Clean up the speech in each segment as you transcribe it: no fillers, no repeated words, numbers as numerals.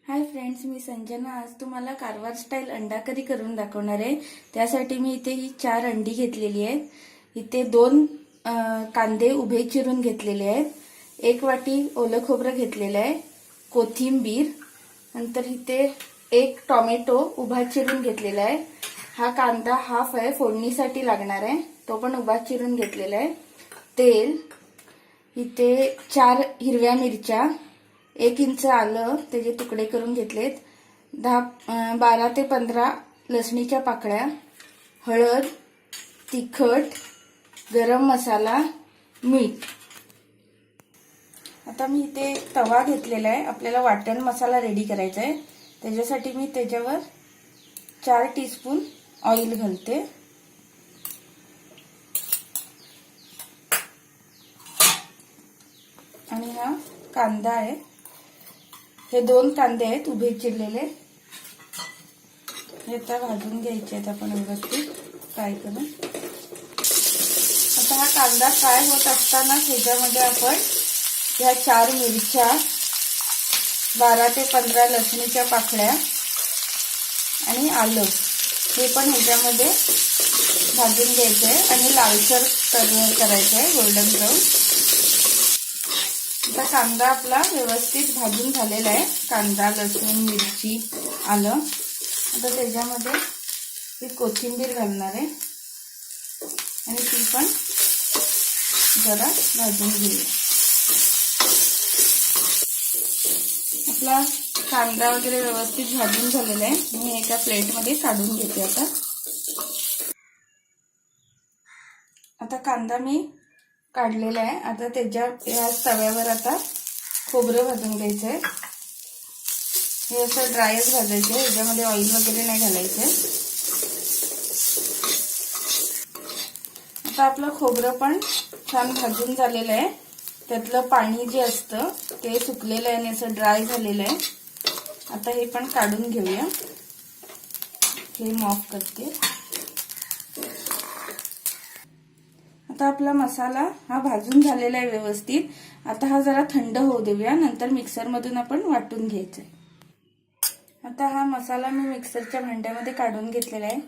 Hi friends, मी संजना आज तुम्हाला Karwar style अंडा करी करून दाखवणार आहे। त्यासाठी मी इथे ही 4 अंडी घेतलेली आहेत। इथे 2 कांदे उभे चिरून घेतलेले आहेत, 1 वाटी ओलं खोबरं घेतलेलं आहे, कोथिंबीर, नंतर इथे 1 टोमॅटो उभा चिरून घेतलेला आहे। हा कांदा हाफ आहे, फोडणीसाठी लागणार आहे, तो पण उभा चिरून घेतलेला आहे। तेल, इथे 4 हिरव्या मिरच्या, 1 इंच आलं त्याचे तुकडे करून घेतलेत, 12 ते 15 लसणीच्या पाकळ्या, हळद, तिखट, गरम मसाला, मीठ। आता मी इथे तवा घेतलेला आहे, आपल्याला वाटण मसाला रेडी करायचा आहे। त्याच्यासाठी मी त्याच्यावर 4 टीस्पून ऑइल घालते। आणि हा कांदा आहे, हे 2 कांदे आहेत उभे चिरलेले, हे आता भाजून घ्यायचे आहेत आपण व्यवस्थित फ्राय करून। आता हा कांदा फ्राय होत असताना ह्याच्यामध्ये आपण ह्या 4 मिरच्या, 12 ते 15 लसणीच्या पाकळ्या आणि आलं हे पण ह्याच्यामध्ये भाजून घ्यायचं आहे आणि लालसर करायचं आहे, गोल्डन ब्राऊन। आता कांदा आपला व्यवस्थित भाजून झालेला आहे, कांदा, लसूण, मिरची, आलं। आता त्याच्यामध्ये ही कोथिंबीर घालणार आहे आणि ती पण जरा भाजून घेऊया। आपला कांदा वगैरे व्यवस्थित भाजून झालेला आहे, मी एका प्लेटमध्ये काढून घेते। आता कांदा मी काढलेला आहे। आता या तव्यावर आता खोबरं भाजून घ्यायचं आहे, हे असं ड्रायच भाजायचं आहे, याच्यामध्ये ऑइल वगैरे नाही घालायचं। आता आपलं खोबरं पण छान भाजून झालेलं आहे, त्यातलं पाणी जे असतं ते सुकलेलं आहे आणि असं ड्राय झालेलं आहे। आता हे पण काढून घेऊया, फ्लेम ऑफ करते। आता आपला मसाला हा भाजून झालेला आहे व्यवस्थित। आता हा जरा थंड होऊ देऊया, नंतर मिक्सर मधून आपण वाटून घ्यायचा आहे। आता हा मसाला मी मिक्सरच्या भांड्यामध्ये काढून घेतलेला आहे,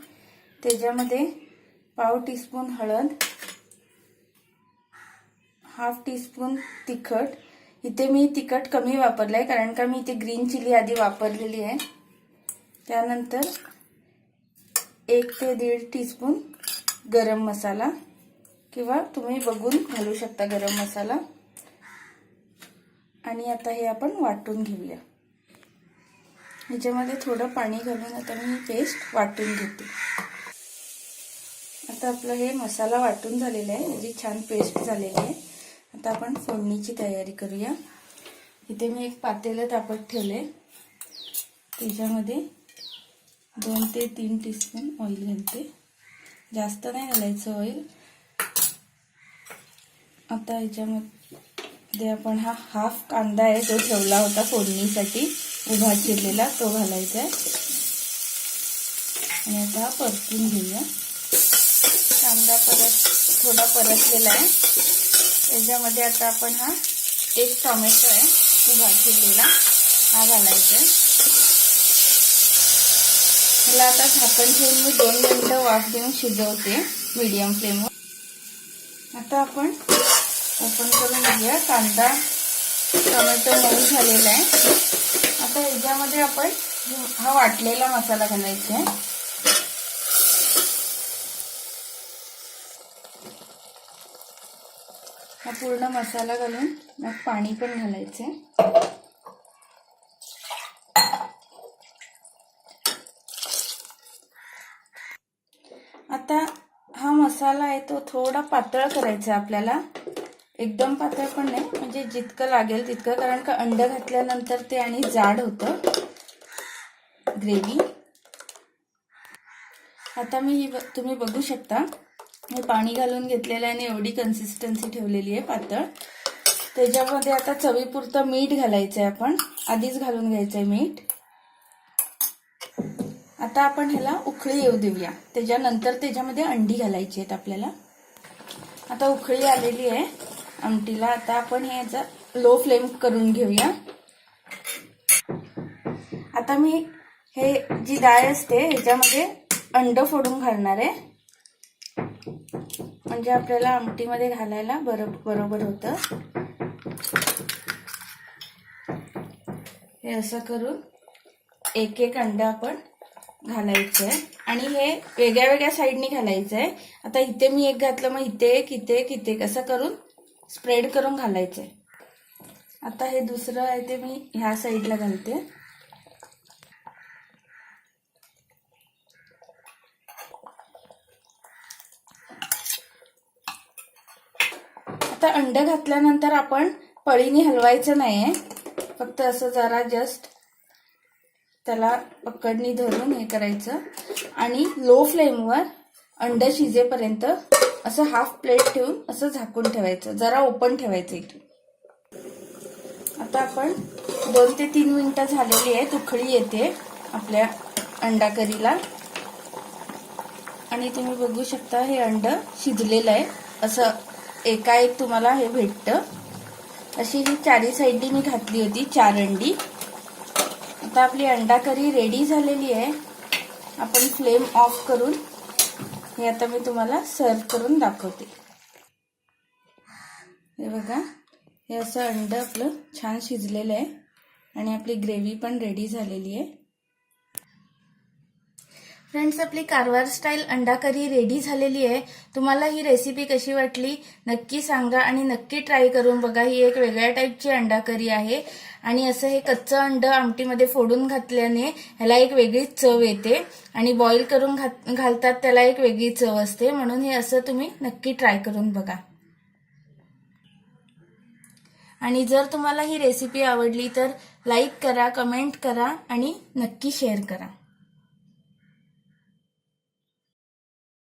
त्याच्यामध्ये पाव टीस्पून हळद, हाफ टीस्पून तिखट, इथे मी तिखट कमी वापरलाय कारण का मी इथे ग्रीन चिली आधी वापरलेली आहे। त्यानंतर 1 ते 1.5 टीस्पून गरम मसाला, किंवा तुम्ही बघून घालू शकता गरम मसाला। आणि आता हे आपण वाटून घेऊया, ह्याच्यामध्ये थोडं पाणी घालून आता मी पेस्ट वाटून घेते। आता आपलं हे मसाला वाटून झालेला आहे, याची छान पेस्ट झालेली आहे। आता आपण फोडणीची तयारी करूया। इथे मी एक पातेलं तापत ठेवले, त्याच्यामध्ये 2 ते 3 टीस्पून ऑइल घालते, जास्त नाही घालायचं ऑइल। आता ह्याच्यामध्ये आपण हा हाफ कांदा आहे जो ठेवला होता फोडणीसाठी उभा चिरलेला, तो घालायचा आहे आणि आता परतून घेऊया। कांदा थोडा परतलेला आहे, त्याच्यामध्ये आता आपण हा 1 टोमॅटो आहे उभा चिरलेला, हा घालायचा आहे। ह्याला आता झाकण ठेवून मी 2 मिनिटं वाफ देऊन शिजवते मीडियम फ्लेमवर। आता आपण ओपन करून घेऊया, कांदा टोमॅटो मऊ झालेला आहे। आता ह्याच्यामध्ये आपण हा वाटलेला मसाला घालायचा आहे। हा पूर्ण मसाला घालून मग पाणी पण घालायचं आहे। आता हा मसाला आहे तो थोडा पातळ करायचा आपल्याला, एकदम पातळ पण नाही, म्हणजे जितकं लागेल तितकं, कारण का अंड घातल्यानंतर ते आणि जाड होतं ग्रेव्ही। आता तुम्ही बघू शकता, मी पाणी घालून घेतलेलं आहे आणि एवढी कन्सिस्टन्सी ठेवलेली आहे पातळ। त्याच्यामध्ये आता चवीपुरतं मीठ घालायचं आहे, आपण आधीच घालून घ्यायचं आहे मीठ। आता आपण ह्याला उकळी येऊ देऊया, त्याच्यानंतर त्याच्यामध्ये अंडी घालायची आहेत आपल्याला। आता उकळी आलेली आहे आमटीला, आता आपण ह्याचा लो फ्लेम करून घेऊया। आता मी हे जी डाळ असते ह्याच्यामध्ये अंड फोडून घालणार आहे, म्हणजे आपल्याला आमटीमध्ये घालायला बरोबर होतं. हे असं करून एक एक अंड आपण घालायचं आहे आणि हे वेगळ्या वेगळ्या साईडनी घालायचं आहे. आता इथे मी एक घातलं, मग इथे एक, इथे असं करून स्प्रेड करून घालायचं आहे. आता हे दुसरं आहे ते मी ह्या साईडला घालते. आता अंड घातल्यानंतर आपण पळीने हलवायचं नाहीये, फक्त असं जरा जस्ट त्याला पकडणी धरून हे करायचं आणि लो फ्लेमवर अंड शिजेपर्यंत असं हाफ प्लेट ठेवून असं झाकून ठेवायचं, जरा ओपन ठेवायचं इथून. आता आपण 2 ते 3 मिनिटं झालेली आहे, उकळी येते आपल्या अंडा करीला आणि तुम्ही बघू शकता हे अंड शिजलेलं आहे. असं एकाएक तुम्हाला हे भेटतं. अशी ही चारी साईडनी मी घातली होती 4 अंडी. आता आपली अंडा करी रेडी झालेली आहे. आपण फ्लेम ऑफ करून हे आता मी तुम्हाला सर्व करून दाखवते. हे बघा, हे असं अंड आपलं छान शिजलेलं आहे आणि आपली ग्रेव्ही पण रेडी झालेली आहे. फ्रेंड्स, आपली कारवार स्टाईल अंडा करी रेडी झालेली आहे. तुम्हाला ही रेसिपी कशी वाटली नक्की सांगा आणि नक्की ट्राय करून बघा. ही एक वेगळ्या टाईपची अंडा करी आहे आणि असं हे कच्चं अंड आमटीमध्ये फोडून घातल्याने ह्याला एक वेगळीच चव येते आणि बॉईल करून घालतात त्याला एक वेगळी चव असते. म्हणून हे असं तुम्ही नक्की ट्राय करून बघा. आणि जर तुम्हाला ही रेसिपी आवडली तर लाईक करा, कमेंट करा आणि नक्की शेअर करा.